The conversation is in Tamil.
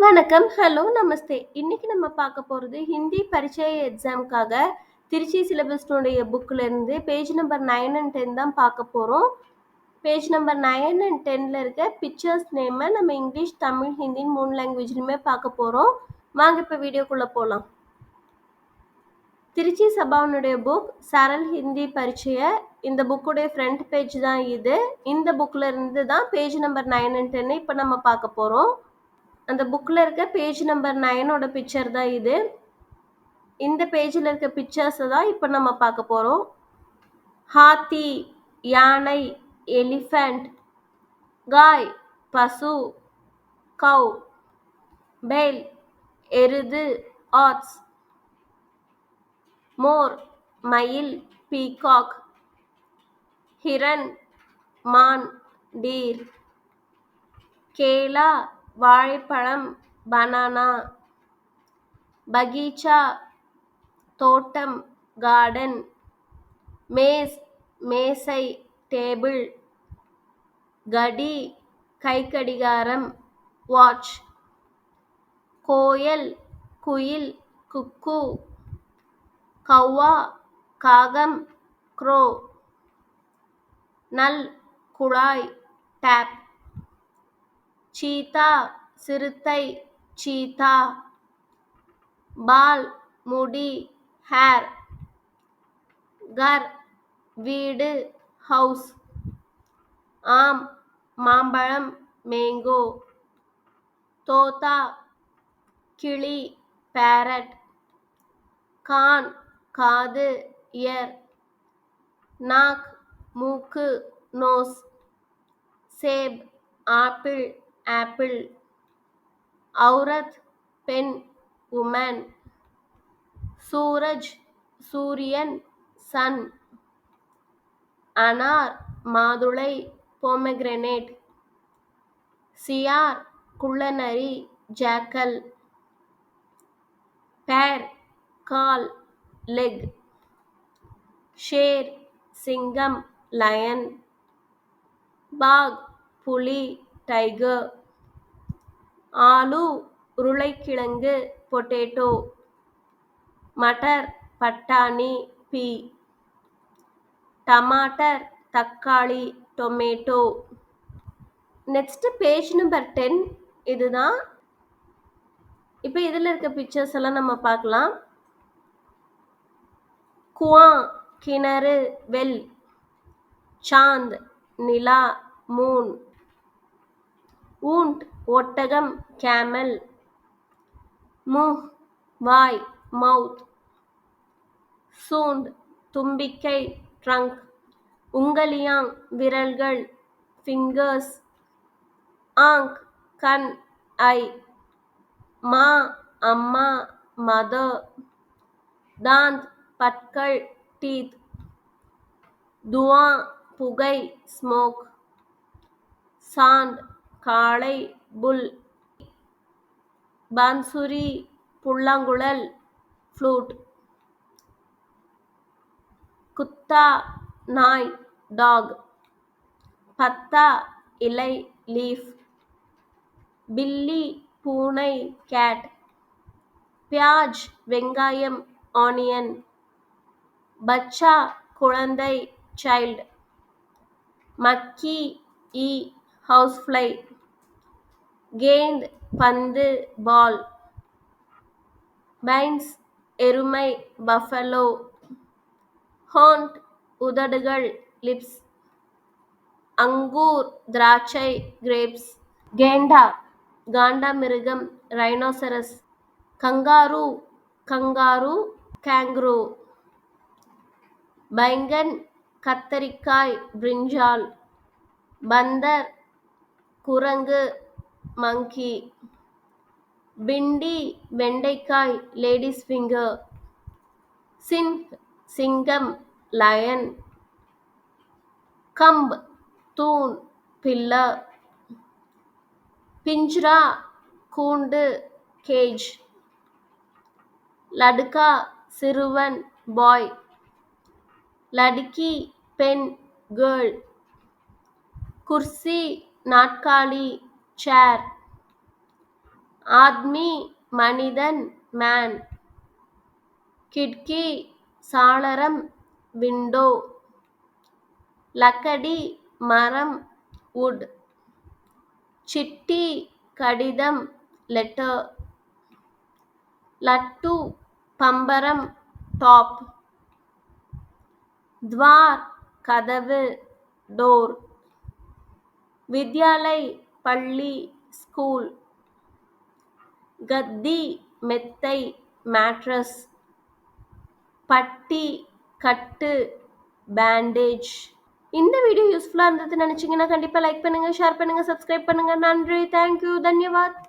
வணக்கம். ஹலோ, நமஸ்தே. இன்னைக்கு நம்ம பார்க்க போறது ஹிந்தி பரீட்சை எக்ஸாம்க்காக திருச்சி சிலபஸ்னுடைய புக்ல இருந்து பேஜ் நம்பர் 9 அண்ட் 10 தான் பார்க்க போறோம். பேஜ் நம்பர் 9 அண்ட் 10ல இருக்க பிக்சர்ஸ் நேம நம்ம இங்கிலீஷ், தமிழ், ஹிந்தின்னு 3 லாங்குவேஜ்லயுமே பார்க்க போறோம். வாங்க இப்ப வீடியோக்குள்ள போலாம். திருச்சி சபாவுனுடைய புக் சரல் ஹிந்தி பரீட்சைய இந்த புக்குடைய ஃப்ரண்ட் பேஜ் தான் இது. இந்த புக்ல இருந்து தான் பேஜ் நம்பர் 9 அண்ட் 10 இப்ப நம்ம பார்க்க போறோம். அந்த புக்ல இருக்க பேஜ் நம்பர் 9ஓட பிக்சர் தான் இது. இந்த பேஜ்ல இருக்க பிக்சர்ஸ் தான் இப்போ நம்ம பார்க்க போறோம். ஹாத்தி, யானை, எலிஃபண்ட், காய், பசு, கவ், பேல், எருது, ஆட்ஸ், மோர், மயில், பீகாக், ஹிரன், மான், டீர், கேலா, வாழைப்பழம், பனானா, பகீச்சா, தோட்டம், கார்டன், மேஸ், மேசை, டேபிள், கடி, கைக்கடிகாரம், வாட்ச், கோயல், குயில், குக்கு, கௌவா, காகம், க்ரோ, நல், குழாய், டேப், சீதா, சிறுத்தை, சீதா, பால், முடி, ஹேர், கர், வீடு, ஹவுஸ், ஆம், மாம்பழம், மேங்கோ, தோதா, கிளி, பேரட், கான், காது, இயர், நாக், மூக்கு, நோஸ், சேப், ஆப்பிள், ஆப்பிள், ஔரத், பெண், உமன், சூரஜ், சூரியன், சன், அனார், மாதுளை, பொமக்ரெனேட், சியார், குள்ளநரி, ஜாக்கல், பேர், கால், லெக், ஷேர், சிங்கம், லயன், பாக், புலி, டைகர், ஆலு, உருளைக்கிழங்கு, பொட்டேட்டோ, மட்டர், பட்டாணி, பீ, டமாட்டர், தக்காளி, டொமேட்டோ. நெக்ஸ்ட் பேஜ் நம்பர் 10 இதுதான். இப்போ இதில் இருக்க பிக்சர்ஸ் எல்லாம் நம்ம பார்க்கலாம். குவா, கிணறு, வெல், சாந்த், நிலா, மூன், ஊண்ட், ஒட்டகம், கேமல், முஹ், வாய், மவுத், சூண்ட், தும்பிக்கை, ட்ரங்க், உங்கலியாங், விரல்கள், ஃபிங்கர்ஸ், ஆங்க், கண், ஐ, மா, அம்மா, மதர், தாந்த், பற்கள், டீத், துவா, புகை, ஸ்மோக், சாண்ட், காளை, புல், பான்சுரி, புல்லாங்குழல், ஃப்ளூட், குத்தா, நாய், டாக், பத்தா, இலை, லீஃப், பில்லி, பூனை, கேட், பியாஜ், வெங்காயம், ஆனியன், பச்சா, குழந்தை, சைல்ட், மக்கி, ஈ, ஹவுஸ்ஃப்ளை, கேந்த், பந்து, பால், பைன்ஸ், எருமை, பஃபலோ, ஹாண்ட், உதடுகள், லிப்ஸ், அங்கூர், திராட்சை, கிரேப்ஸ், கேண்டா, காண்டாமிருகம், ரைனோசரஸ், கங்காரு, கங்காரு, கேங்க்ரூ, பைங்கன், கத்தரிக்காய், பிரிஞ்சால், பந்தர், குரங்கு, மங்கி, பிண்டி, வெண்டைக்காய், லேடிஸ் ஃபிங்கர், சிங்க், சிங்கம், லயன், கம்ப், தூண், பில்லர், பிஞ்ச்ரா, கூண்டு, கேஜ், லடுக்கா, சிறுவன், பாய், லடுக்கி, பெண், கேர்ள், குர்சி, நாற்காலி, சேர், ஆத்மி மனிதன் மேன். கிட்கி சாளரம் விண்டோ. லக்கடி மரம் wood. சிட்டி கடிதம் லெட்டர். லட்டு பம்பரம் டாப். துவார் கதவு டோர். வித்யாலய் பள்ளி ஸ்கூல். கத்தி மெத்தை மேட்ரஸ். பட்டி கட்டு பேண்டேஜ். இந்த வீடியோ யூஸ்ஃபுல்லாக இருந்ததுன்னு நினச்சிங்கன்னா கண்டிப்பாக லைக் பண்ணுங்கள், ஷேர் பண்ணுங்கள், சப்ஸ்கிரைப் பண்ணுங்கள். நன்றி, தேங்க்யூ, தன்யவாத்.